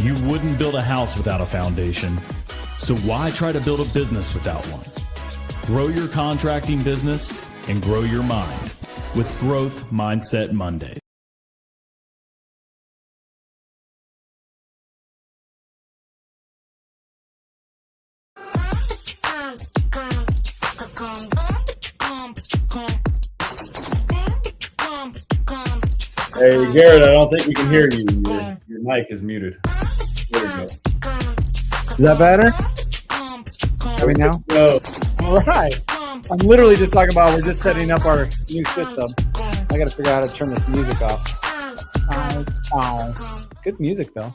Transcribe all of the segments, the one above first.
You wouldn't build a house without a foundation, so why try to build a business without one? Grow your contracting business and grow your mind with Growth Mindset Monday. Hey, Gerritt, I don't think we can hear you. Your mic is muted. There we go. Is that better? Are we now? Go. All right. I'm literally just talking about we're just setting up our new system. I got to figure out how to turn this music off. Good music, though.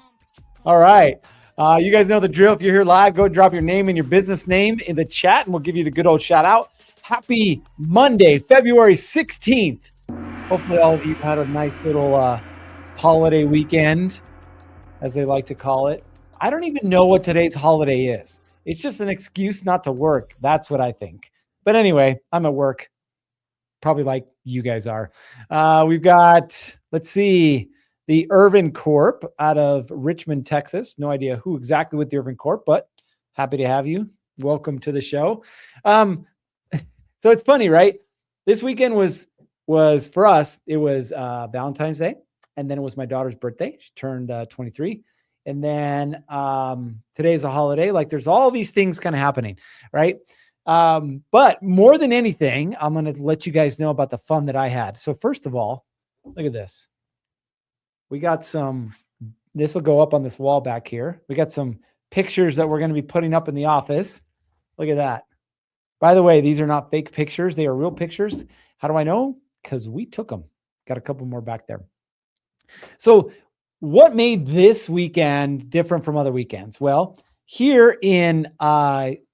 All right. You guys know the drill. If you're here live, go and drop your name and your business name in the chat, and we'll give you the good old shout out. Happy Monday, February 16th. Hopefully all of you had a nice little holiday weekend, as they like to call it. I don't even know what today's holiday is. It's just an excuse not to work. That's what I think. But anyway, I'm at work, probably like you guys are. We've got, let's see, the Irvin Corp out of Richmond, Texas. No idea who exactly with the Irvin Corp, but happy to have you. Welcome to the show. So it's funny, right? This weekend was for us, it was Valentine's Day, and then it was my daughter's birthday. She turned 23. And then today's a holiday. Like, there's all these things kind of happening, right? But more than anything, I'm going to let you guys know about the fun that I had. So first of all, look at this. We got this will go up on this wall back here. We got some pictures that we're going to be putting up in the office. Look at that. By the way, these are not fake pictures. They are real pictures. How do I know? Because we took them. Got a couple more back there. So what made this weekend different from other weekends? Well, here in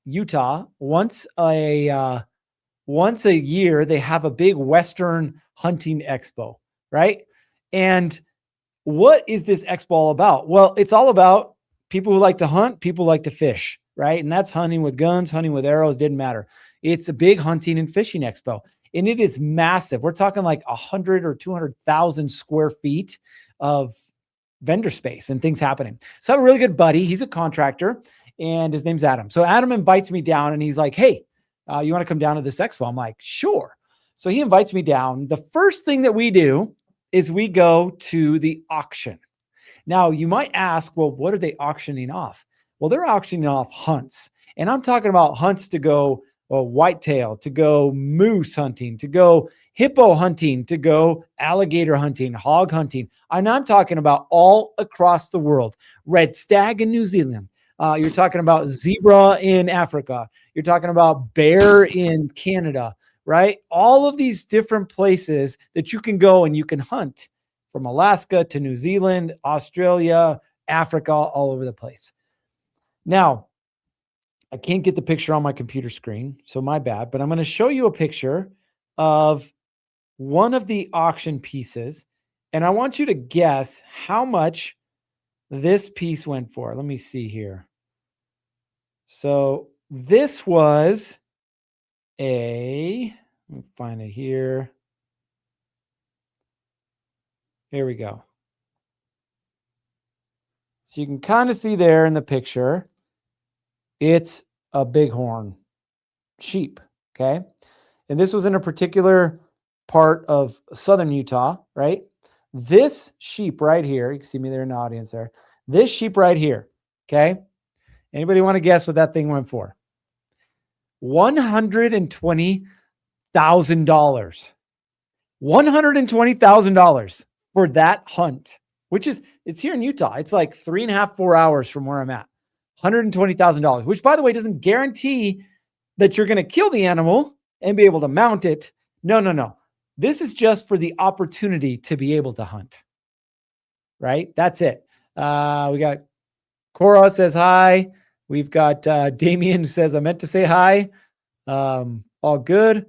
Utah, once a year, they have a big Western hunting expo, right? And what is this expo all about? Well, it's all about people who like to hunt, people who like to fish, right? And that's hunting with guns, hunting with arrows, didn't matter. It's a big hunting and fishing expo. And it is massive. We're talking like 100 or 200,000 square feet of vendor space and things happening. So I have a really good buddy. He's a contractor and his name's Adam. So Adam invites me down and he's like, hey, you want to come down to this expo? I'm like, sure. So he invites me down. The first thing that we do is we go to the auction. Now you might ask, well, what are they auctioning off? Well, they're auctioning off hunts. And I'm talking about hunts to go whitetail, to go moose hunting, to go hippo hunting, to go alligator hunting, hog hunting. And I'm talking about all across the world. Red stag in New Zealand. You're talking about zebra in Africa. You're talking about bear in Canada, right? All of these different places that you can go and you can hunt, from Alaska to New Zealand, Australia, Africa, all over the place. Now, I can't get the picture on my computer screen, so my bad, but I'm going to show you a picture of one of the auction pieces, and I want you to guess how much this piece went for. Let me see here. So this was let me find it here. Here we go. So you can kind of see there in the picture, it's a bighorn sheep, okay? And this was in a particular part of southern Utah, right? This sheep right here, you can see me there in the audience there. This sheep right here, okay? Anybody want to guess what that thing went for? $120,000. $120,000 for that hunt, which is, it's here in Utah. It's like 3.5, 4 hours from where I'm at. $120,000, which, by the way, doesn't guarantee that you're going to kill the animal and be able to mount it. No. This is just for the opportunity to be able to hunt, right? That's it. We got Cora says hi. We've got Damien says, I meant to say hi. All good.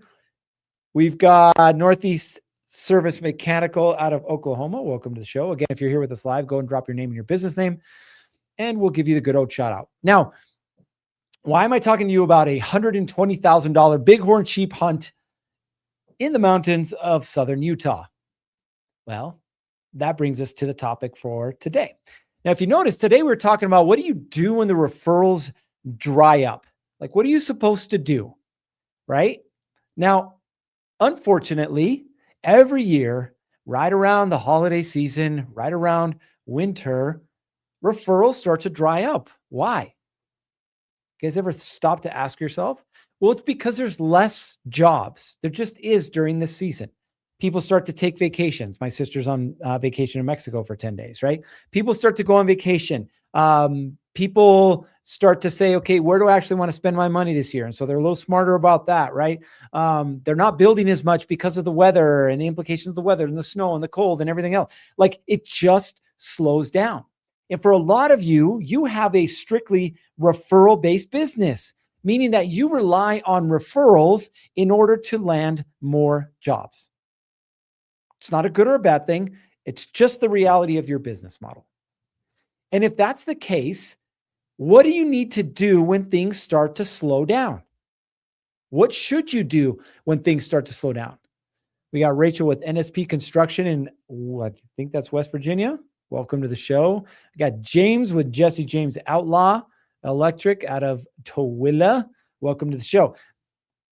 We've got Northeast Service Mechanical out of Oklahoma. Welcome to the show. Again, if you're here with us live, go and drop your name and your business name, and we'll give you the good old shout out. Now, why am I talking to you about a $120,000 bighorn sheep hunt in the mountains of southern Utah? Well, that brings us to the topic for today. Now, if you notice today, we're talking about what do you do when the referrals dry up? Like, what are you supposed to do? Right? Now, unfortunately, every year, right around the holiday season, right around winter, referrals start to dry up. Why? You guys ever stop to ask yourself? Well, it's because there's less jobs. There just is during this season. People start to take vacations. My sister's on vacation in Mexico for 10 days, right? People start to go on vacation. People start to say, okay, where do I actually want to spend my money this year? And so they're a little smarter about that, right? They're not building as much because of the weather and the implications of the weather and the snow and the cold and everything else. Like, it just slows down. And for a lot of you, you have a strictly referral-based business, meaning that you rely on referrals in order to land more jobs. It's not a good or a bad thing. It's just the reality of your business model. And if that's the case, what do you need to do when things start to slow down? What should you do when things start to slow down? We got Rachel with NSP Construction in, I think that's West Virginia. Welcome to the show. We got James with Jesse James Outlaw Electric out of Tooele. Welcome to the show.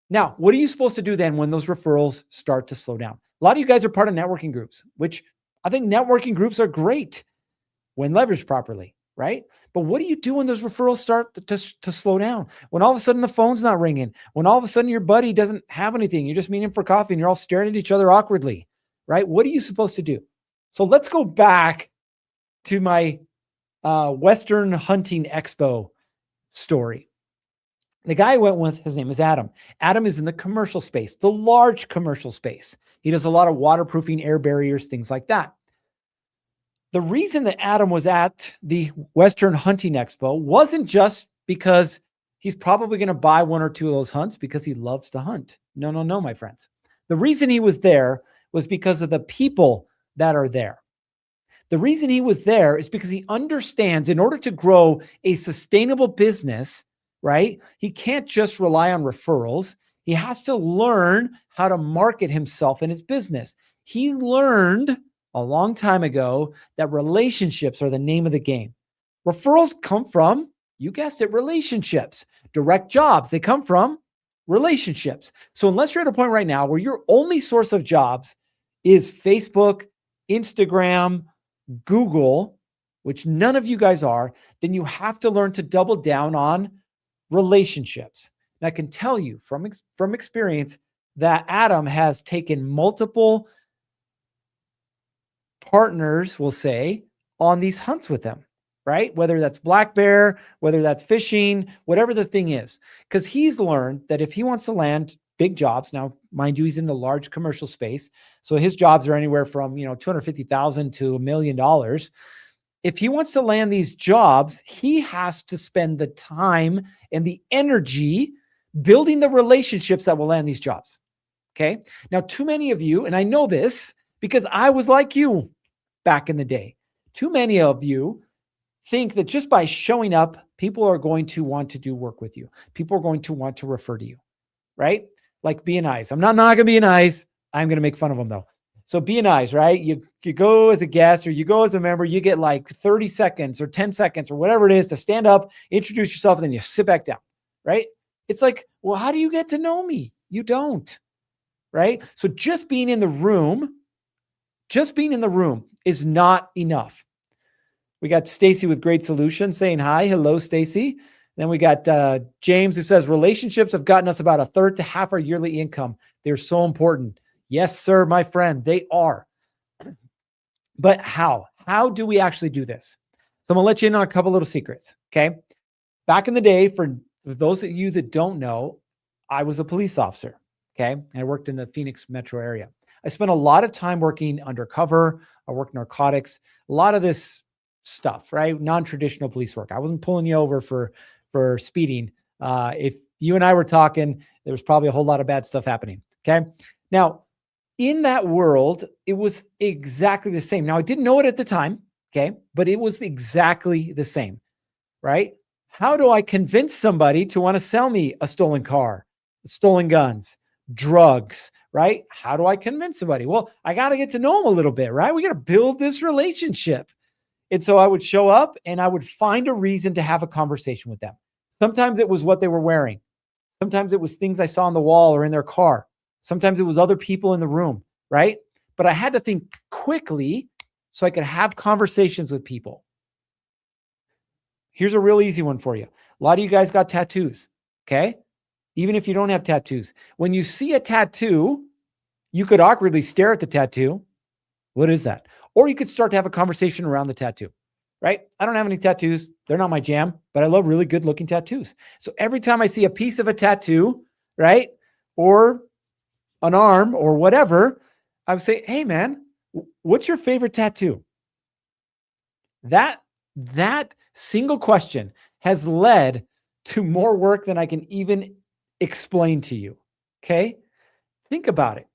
Now, what are you supposed to do then when those referrals start to slow down? A lot of you guys are part of networking groups, which I think networking groups are great when leveraged properly, right? But what do you do when those referrals start to slow down? When all of a sudden the phone's not ringing, when all of a sudden your buddy doesn't have anything, you're just meeting for coffee and you're all staring at each other awkwardly, right? What are you supposed to do? So let's go back to my Western Hunting Expo story. The guy I went with, his name is Adam. Adam is in the commercial space, the large commercial space. He does a lot of waterproofing, air barriers, things like that. The reason that Adam was at the Western Hunting Expo wasn't just because he's probably going to buy one or two of those hunts because he loves to hunt. No, my friends. The reason he was there was because of the people that are there. The reason he was there is because he understands in order to grow a sustainable business, right? He can't just rely on referrals. He has to learn how to market himself and his business. He learned a long time ago that relationships are the name of the game. Referrals come from, you guessed it, relationships. Direct jobs, they come from relationships. So unless you're at a point right now where your only source of jobs is Facebook, Instagram, Google, which none of you guys are, then you have to learn to double down on relationships. And I can tell you from experience that Adam has taken multiple partners, we'll say, on these hunts with them, right? Whether that's black bear, whether that's fishing, whatever the thing is, because he's learned that if he wants to land big jobs, now, mind you, he's in the large commercial space, so his jobs are anywhere from, $250,000 to $1 million. If he wants to land these jobs, he has to spend the time and the energy building the relationships that will land these jobs. Okay. Now, too many of you, and I know this because I was like you back in the day, too many of you think that just by showing up, people are going to want to do work with you. People are going to want to refer to you, right? Like being nice. I'm not going to be nice. I'm going to make fun of them though. So be nice, right? You go as a guest or you go as a member, you get like 30 seconds or 10 seconds or whatever it is to stand up, introduce yourself, and then you sit back down, right? It's like, well, how do you get to know me? You don't, right? So just being in the room is not enough. We got Stacy with Great Solutions saying hi. Hello, Stacy. Then we got James who says, relationships have gotten us about a third to half our yearly income. They're so important. Yes, sir, my friend, they are. But how? How do we actually do this? So I'm going to let you in on a couple little secrets, okay? Back in the day, for those of you that don't know, I was a police officer, okay? And I worked in the Phoenix metro area. I spent a lot of time working undercover. I worked narcotics, a lot of this stuff, right? Non-traditional police work. I wasn't pulling you over for speeding. If you and I were talking, there was probably a whole lot of bad stuff happening, okay? Now, in that world, it was exactly the same. Now, I didn't know it at the time, okay? But it was exactly the same, right? How do I convince somebody to want to sell me a stolen car, stolen guns, drugs, right? How do I convince somebody? Well, I got to get to know them a little bit, right? We got to build this relationship. And so I would show up and I would find a reason to have a conversation with them. Sometimes it was what they were wearing. Sometimes it was things I saw on the wall or in their car. Sometimes it was other people in the room, right? But I had to think quickly so I could have conversations with people. Here's a real easy one for you. A lot of you guys got tattoos, okay? Even if you don't have tattoos. When you see a tattoo, you could awkwardly stare at the tattoo. What is that? Or you could start to have a conversation around the tattoo, right? I don't have any tattoos. They're not my jam, but I love really good looking tattoos. So every time I see a piece of a tattoo, right? Or an arm or whatever, I would say, hey man, what's your favorite tattoo? That single question has led to more work than I can even explain to you. Okay. Think about it.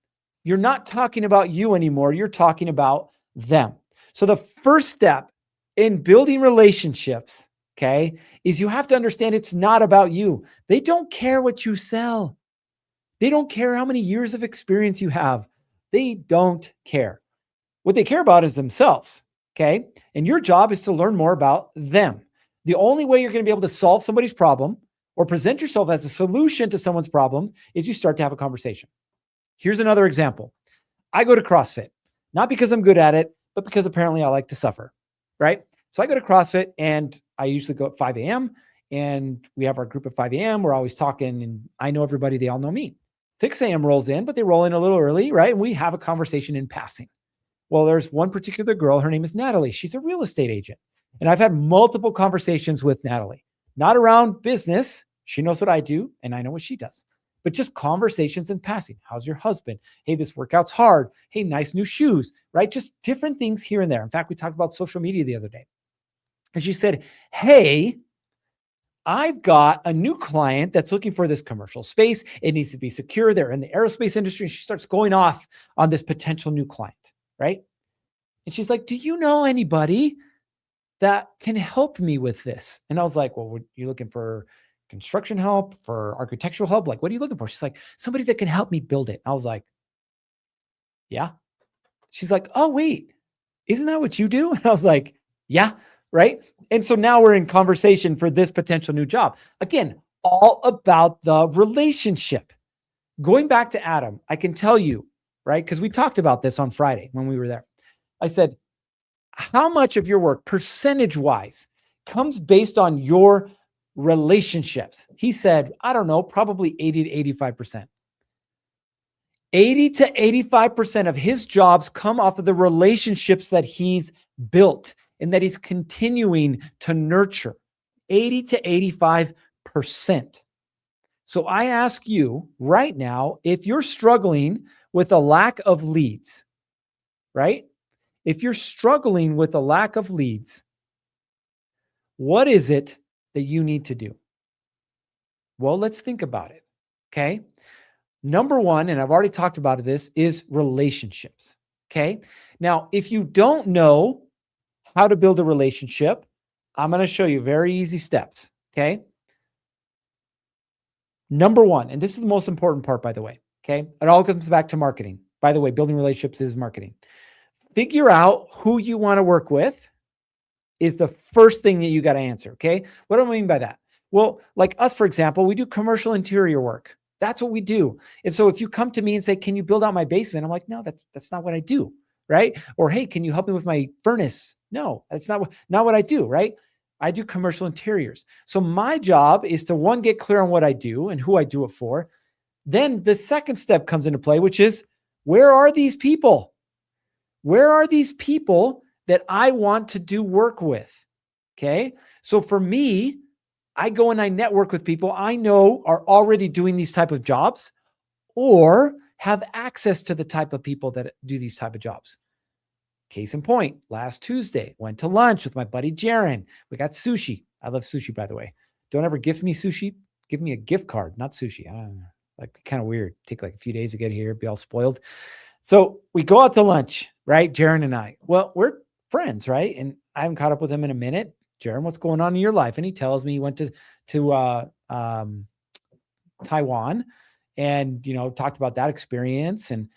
You're not talking about you anymore. You're talking about them. So the first step in building relationships, okay, is you have to understand it's not about you. They don't care what you sell. They don't care how many years of experience you have. They don't care. What they care about is themselves, okay? And your job is to learn more about them. The only way you're going to be able to solve somebody's problem or present yourself as a solution to someone's problem is you start to have a conversation. Here's another example. I go to CrossFit, not because I'm good at it, but because apparently I like to suffer, right? So I go to CrossFit and I usually go at 5 a.m. and we have our group at 5 a.m. We're always talking and I know everybody. They all know me. 6 a.m. rolls in, but they roll in a little early, right? And we have a conversation in passing. Well, there's one particular girl. Her name is Natalie. She's a real estate agent. And I've had multiple conversations with Natalie, not around business. She knows what I do and I know what she does, but just conversations in passing. How's your husband? Hey, this workout's hard. Hey, nice new shoes, right? Just different things here and there. In fact, we talked about social media the other day. And she said, hey, I've got a new client that's looking for this commercial space. It needs to be secure. They're in the aerospace industry. And she starts going off on this potential new client, right? And she's like, do you know anybody that can help me with this? And I was like, well, you're looking for construction help, for architectural help? Like, what are you looking for? She's like, somebody that can help me build it. I was like, yeah. She's like, oh, wait, isn't that what you do? And I was like, yeah. Right. And so now we're in conversation for this potential new job. Again, all about the relationship. Going back to Adam, I can tell you, right? Because we talked about this on Friday when we were there. I said, how much of your work percentage wise comes based on your relationships? He said, I don't know, probably 80 to 85%. 80 to 85% of his jobs come off of the relationships that he's built and that he's continuing to nurture. 80 to 85%. So I ask you right now, if you're struggling with a lack of leads, right? If you're struggling with a lack of leads, what is it that you need to do? Well, let's think about it. Okay. Number one, and I've already talked about this, is relationships. Okay. Now, if you don't know how to build a relationship, I'm going to show you very easy steps. Okay. Number one, and this is the most important part, by the way. Okay. It all comes back to marketing. By the way, building relationships is marketing. Figure out who you want to work with is the first thing that you got to answer. Okay. What do I mean by that? Well, like us, for example, we do commercial interior work. That's what we do. And so if you come to me and say, can you build out my basement? I'm like, no, that's not what I do. Right. Or, hey, can you help me with my furnace? No, that's not what I do. Right. I do commercial interiors. So my job is to, one, get clear on what I do and who I do it for. Then the second step comes into play, which is, where are these people? Where are these people that I want to do work with? Okay. So for me, I go and I network with people I know are already doing these type of jobs or have access to the type of people that do these type of jobs. Case in point, last Tuesday, went to lunch with my buddy Jaron. We got sushi. I love sushi, by the way. Don't ever gift me sushi. Give me a gift card, not sushi. I don't know. Like, kind of weird. Take like a few days to get here, be all spoiled. So we go out to lunch, right? Jaron and I. Well, we're friends, right? And I haven't caught up with him in a minute. Jaron, what's going on in your life? And he tells me he went to Taiwan and, talked about that experience. And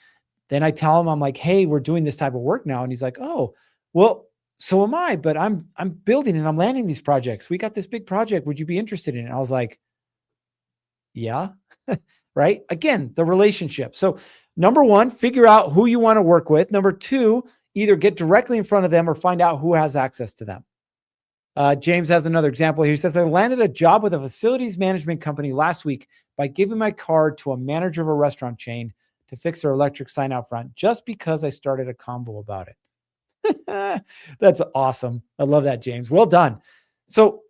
then I tell him, I'm like, hey, we're doing this type of work now. And he's like, oh, well, so am I, but I'm building and I'm landing these projects. We got this big project. Would you be interested in it? I was like, yeah, right. Again, the relationship. So number one, figure out who you want to work with. Number two, either get directly in front of them or find out who has access to them. James has another example here. He says, I landed a job with a facilities management company last week by giving my card to a manager of a restaurant chain to fix their electric sign out front just because I started a convo about it. That's awesome. I love that, James. Well done. So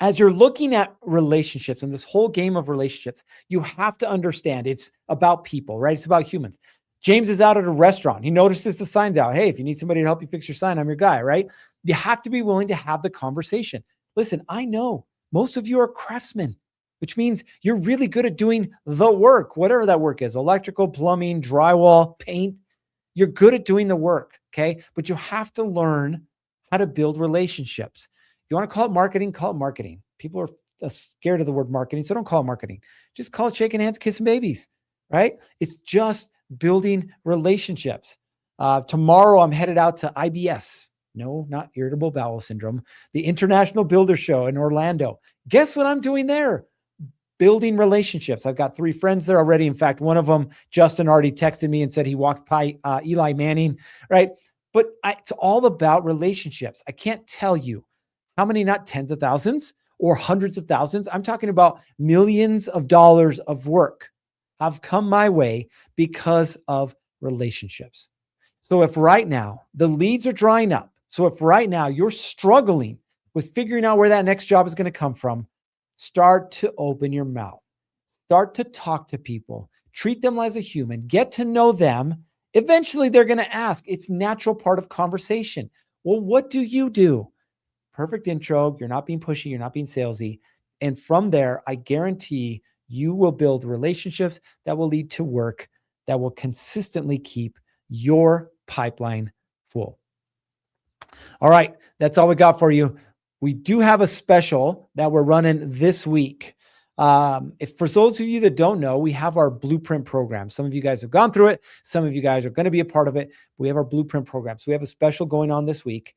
as you're looking at relationships and this whole game of relationships, you have to understand it's about people, right? It's about humans. James is out at a restaurant. He notices the signs out. Hey, if you need somebody to help you fix your sign, I'm your guy, right? You have to be willing to have the conversation. Listen, I know most of you are craftsmen, which means you're really good at doing the work, whatever that work is, electrical, plumbing, drywall, paint. You're good at doing the work, okay? But you have to how to build relationships. If you want to call it marketing, call it marketing. People are scared of the word marketing, so don't call it marketing. Just call it shaking hands, kissing babies, right? It's just building relationships. Tomorrow, I'm headed out to IBS. No, not irritable bowel syndrome. The International Builder Show in Orlando. Guess what I'm doing there? Building relationships. I've got 3 friends there already. In fact, one of them, Justin, already texted me and said he walked by Eli Manning, right? But it's all about relationships. I can't tell you how many, not tens of thousands or hundreds of thousands. I'm talking about millions of dollars of work have come my way because of relationships. So if right now the leads are drying up, so if right now you're struggling with figuring out where that next job is going to come from, start to open your mouth. Start to talk to people. Treat them as a human. Get to know them. Eventually, they're going to ask. It's natural part of conversation. Well, what do you do? Perfect intro. You're not being pushy. You're not being salesy. And from there, I guarantee you will build relationships that will lead to work that will consistently keep your pipeline full. All right. That's all we got for you. We do have a special that we're running this week. If for those of you that don't know, we have our blueprint program. Some of you guys have gone through it. Some of you guys are going to be a part of it. We have our blueprint program. So we have a special going on this week.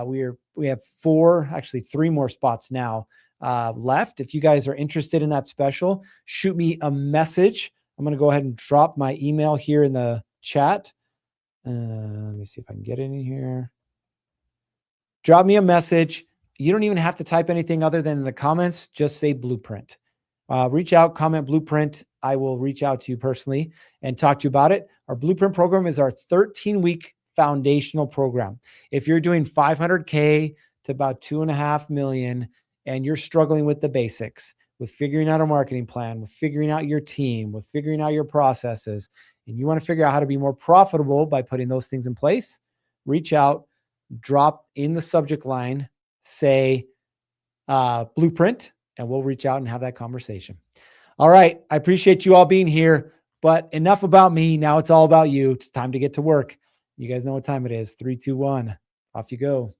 We have 3 more spots now left. If you guys are interested in that special, shoot me a message. I'm going to go ahead and drop my email here in the chat. Let me see if I can get it in here. Drop me a message. You don't even have to type anything other than in the comments. Just say blueprint. Reach out, comment blueprint. I will reach out to you personally and talk to you about it. Our blueprint program is our 13-week foundational program. If you're doing 500K to about 2.5 million and you're struggling with the basics, with figuring out a marketing plan, with figuring out your team, with figuring out your processes, and you want to figure out how to be more profitable by putting those things in place, reach out, drop in the subject line, say blueprint, and we'll reach out and have that conversation. All right. I appreciate you all being here, but enough about me. Now it's all about you. It's time to get to work. You guys know what time it is. 3, 2, 1. Off you go.